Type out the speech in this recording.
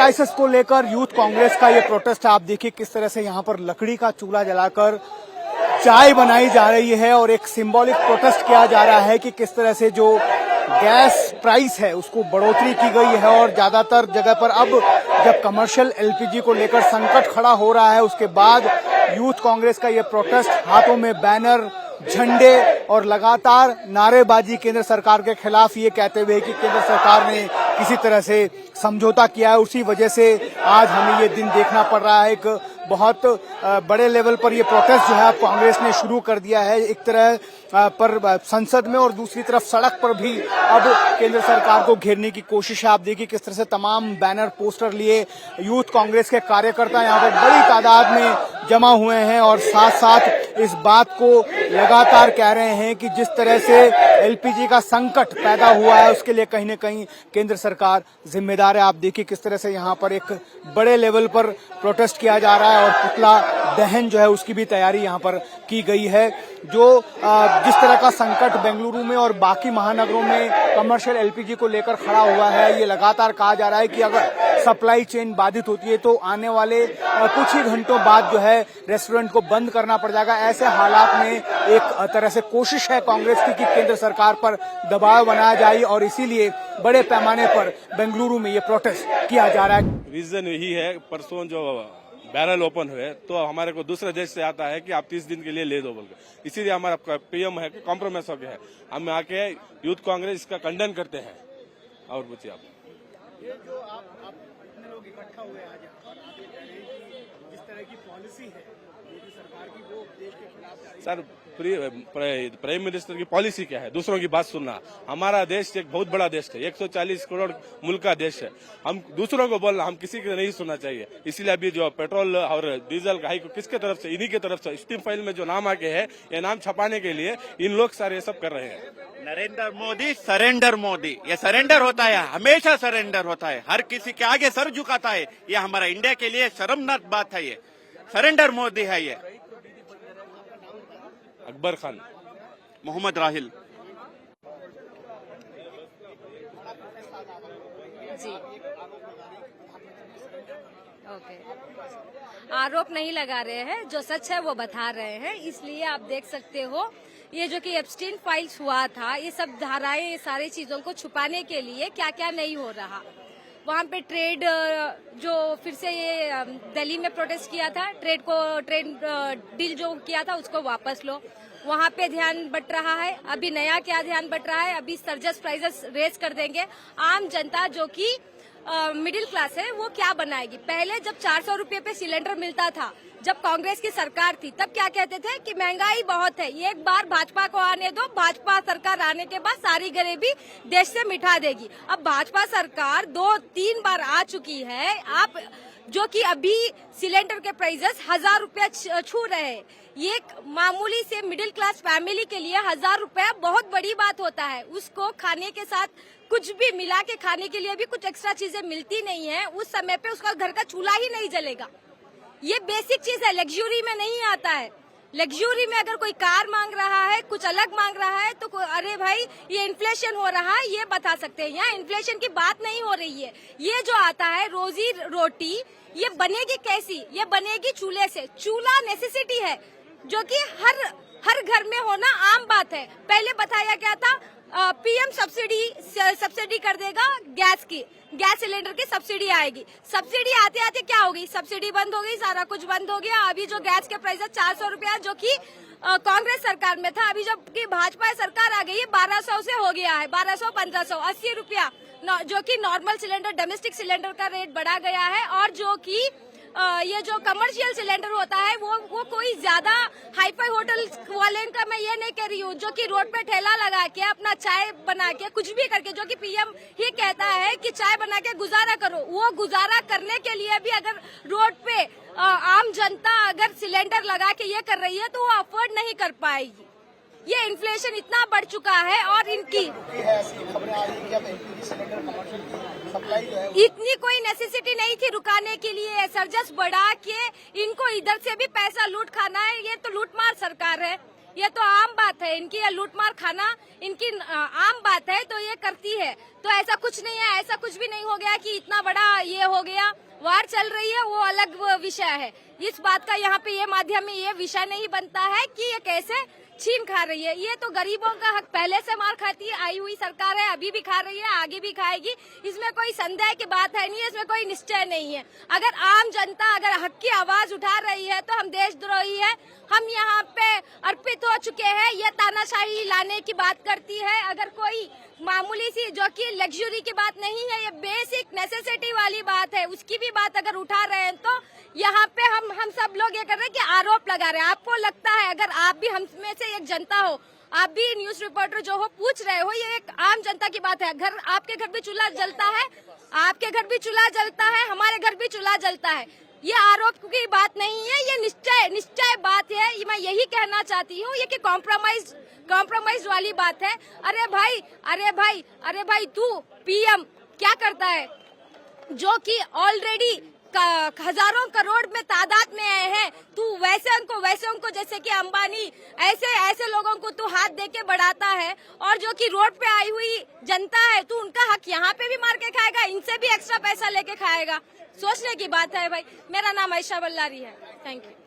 Prices को लेकर youth Congress का ये प्रोटेस्ट है। आप देखिए किस तरह से यहाँ पर लकड़ी का चूल्हा जलाकर चाय बनाई जा रही है और एक सिंबॉलिक प्रोटेस्ट किया जा रहा है कि किस तरह से जो गैस प्राइस है उसको बढ़ोतरी की गई है और ज्यादातर जगह पर अब जब कमर्शियल एलपीजी को लेकर संकट खड़ा हो रहा है उसके बाद यूथ कांग्रेस का ये प्रोटेस्ट, हाथों में बैनर, झंडे और लगातार नारेबाजी केंद्र सरकार के खिलाफ, ये कहते हुए कि केंद्र सरकार ने किसी तरह से समझौता किया है। उसी वजह से आज हमें ये दिन देखना पड़ रहा है। एक बहुत बड़े लेवल पर ये प्रोटेस्ट जो है कांग्रेस ने शुरू कर दिया है एक तरह पर संसद में, और दूसरी तरफ सड़क पर भी अब केंद्र सरकार को घेरने की कोशिश है। आप देखिए किस तरह से तमाम बैनर, पोस्टर लिए यूथ कांग्रेस के कार्यकर्ता यहाँ पर बड़ी तादाद में जमा हुए हैं और साथ साथ इस बात को लगातार कह रहे हैं कि जिस तरह से एलपीजी का संकट पैदा हुआ है उसके लिए कहीं न कहीं केंद्र सरकार जिम्मेदार है। आप देखिए किस तरह से यहाँ पर एक बड़े लेवल पर प्रोटेस्ट किया जा रहा है और पुतला दहन जो है उसकी भी तैयारी यहाँ पर की गई है। जो जिस तरह का संकट बेंगलुरु में और बाकी महानगरों में कमर्शियल एलपीजी को लेकर खड़ा हुआ है, ये लगातार कहा जा रहा है कि अगर सप्लाई चेन बाधित होती है तो आने वाले कुछ ही घंटों बाद जो है रेस्टोरेंट को बंद करना पड़ जाएगा। ऐसे हालात में एक तरह से कोशिश है कांग्रेस की कि केंद्र सरकार पर दबाव बनाया जाए और इसीलिए बड़े पैमाने पर बेंगलुरु में ये प्रोटेस्ट किया जा रहा है। रीजन यही है, परसों जो बैरल ओपन हुए तो हमारे को दूसरे देश से आता है कि आप 30 दिन के लिए ले दो बोलकर, इसीलिए हमारा पीएम है कि कॉम्प्रोमाइज हो गया है। हम आके यूथ कांग्रेस इसका खंडन करते हैं। और पूछिए आप, ये जो आप इतने लोग इकट्ठा हुए आज यहाँ पर, आप ये कह रहे हैं कि जिस तरह की पॉलिसी है मोदी सरकार की वो देश के खिलाफ जा रही है। सर प्राइम मिनिस्टर की पॉलिसी क्या है? दूसरों की बात सुनना। हमारा देश एक बहुत बड़ा देश है, 140 करोड़ मुल्क का देश है। हम दूसरों को बोलना, हम किसी को नहीं सुनना चाहिए। इसीलिए अभी जो पेट्रोल और डीजल का हाइक किसके तरफ से? इन्हीं की तरफ से। स्टीम फाइल में जो नाम आके है, ये नाम छपाने के लिए इन लोग सारे सब कर रहे हैं। नरेंद्र मोदी सरेंडर मोदी, ये सरेंडर होता है, हमेशा सरेंडर होता है, हर किसी के आगे सर झुकाता है। ये हमारा इंडिया के लिए शर्मनाक बात है। ये सरेंडर मोदी है। ये अकबर खान, मोहम्मद राहिल। जी ओके, आरोप नहीं लगा रहे हैं, जो सच है वो बता रहे हैं। इसलिए आप देख सकते हो ये जो कि एप्स्टीन फाइल्स हुआ था, ये सब धाराएं, ये सारी चीजों को छुपाने के लिए क्या क्या नहीं हो रहा। वहाँ पे ट्रेड जो फिर से ये दिल्ली में प्रोटेस्ट किया था, ट्रेड डील जो किया था उसको वापस लो, वहाँ पे ध्यान बट रहा है। अभी नया क्या ध्यान बट रहा है? अभी सर्जस प्राइसेस रेज कर देंगे। आम जनता जो कि मिडिल क्लास है वो क्या बनाएगी? पहले जब 400 रुपये पे सिलेंडर मिलता था, जब कांग्रेस की सरकार थी, तब क्या कहते थे कि महंगाई बहुत है, एक बार भाजपा को आने दो, भाजपा सरकार आने के बाद सारी गरीबी देश से मिटा देगी। अब भाजपा सरकार 2-3 बार आ चुकी है, आप जो कि अभी सिलेंडर के प्राइसेस 1000 रुपया छू रहे हैं। ये मामूली से मिडिल क्लास फैमिली के लिए 1000 रुपया बहुत बड़ी बात होता है। उसको खाने के साथ कुछ भी मिला के खाने के लिए भी कुछ एक्स्ट्रा चीजें मिलती नहीं है। उस समय पे उसका घर का चूल्हा ही नहीं जलेगा। ये बेसिक चीज है, लग्जरी में नहीं आता है। लग्जरी में अगर कोई कार मांग रहा है, कुछ अलग मांग रहा है तो अरे भाई ये इन्फ्लेशन हो रहा है, ये बता सकते हैं। यहाँ इन्फ्लेशन की बात नहीं हो रही है। ये जो आता है रोजी रोटी, ये बनेगी कैसी? ये बनेगी चूल्हे से। चूल्हा नेसेसिटी है जो कि हर घर में होना आम बात है। पहले बताया गया था पीएम सब्सिडी कर देगा गैस सिलेंडर की सब्सिडी आएगी। सब्सिडी आते आते क्या होगी? सब्सिडी बंद हो गई, सारा कुछ बंद हो गया। अभी जो गैस के प्राइस है 400 रुपया, जो कि कांग्रेस सरकार में था, अभी जब की भाजपा सरकार आ गई है 1200 से हो गया है, 1200-1500, 80 रुपया जो कि नॉर्मल सिलेंडर, डोमेस्टिक सिलेंडर का रेट बढ़ा गया है। और जो कि ये जो कमर्शियल सिलेंडर होता है वो कोई ज्यादा हाईफाई होटल वाले का मैं ये नहीं कह रही हूँ, जो कि रोड पे ठेला लगा के अपना चाय बना के कुछ भी करके, जो कि पीएम ही कहता है कि चाय बना के गुजारा करो, वो गुजारा करने के लिए भी अगर रोड पे आम जनता अगर सिलेंडर लगा के ये कर रही है तो वो अफोर्ड नहीं कर पाएगी। ये इन्फ्लेशन इतना बढ़ चुका है और इनकी इतनी कोई नेसेसिटी नहीं थी रुकाने के लिए। सर्जस बढ़ा के इनको इधर से भी पैसा लूट खाना है, ये तो लूटमार सरकार है। ये तो आम बात है इनकी, ये लूटमार खाना इनकी आम बात है, तो ये करती है। तो ऐसा कुछ नहीं है, ऐसा कुछ भी नहीं हो गया कि इतना बड़ा ये हो गया। वार चल रही है वो अलग विषय है। इस बात का यहाँ पे ये माध्यम में ये विषय नहीं बनता है कि ये कैसे छीन खा रही है। ये तो गरीबों का हक पहले से मार खाती है, आई हुई सरकार है, अभी भी खा रही है, आगे भी खाएगी। इसमें कोई संदेह की बात है नहीं है, इसमें कोई निश्चय नहीं है। अगर आम जनता अगर हक की आवाज उठा रही है तो हम देशद्रोही है। हम यहाँ पे अर्पित हो चुके हैं। ये तानाशाही लाने की बात करती है। अगर कोई मामूली सी जो कि लग्जरी की बात नहीं है, ये बेसिक नेसेसिटी वाली बात है, उसकी भी बात अगर उठा रहे हैं तो यहाँ पे हम सब लोग ये कर रहे हैं कि आरोप लगा रहे हैं। आपको लगता है अगर आप भी हम में से एक जनता हो, आप भी न्यूज रिपोर्टर जो हो पूछ रहे हो, ये एक आम जनता की बात है। घर आपके घर भी चूल्हा जलता है, आपके घर भी चूल्हा जलता है, हमारे घर भी चूल्हा जलता है। ये आरोप की बात नहीं है, ये निश्चय बात है। ये मैं यही कहना चाहती हूँ, ये कि कॉम्प्रोमाइज वाली बात है। अरे भाई तू पीएम क्या करता है जो कि ऑलरेडी हजारों करोड़ में तादाद में आए हैं। तू वैसे उनको जैसे कि अंबानी ऐसे लोगों को तू हाथ दे के बढ़ाता है, और जो कि रोड पे आई हुई जनता है तू उनका हक यहाँ पे भी मार के खाएगा, इनसे भी एक्स्ट्रा पैसा लेके खाएगा। सोचने की बात है भाई। मेरा नाम आयशा बल्लारी है। Thank you.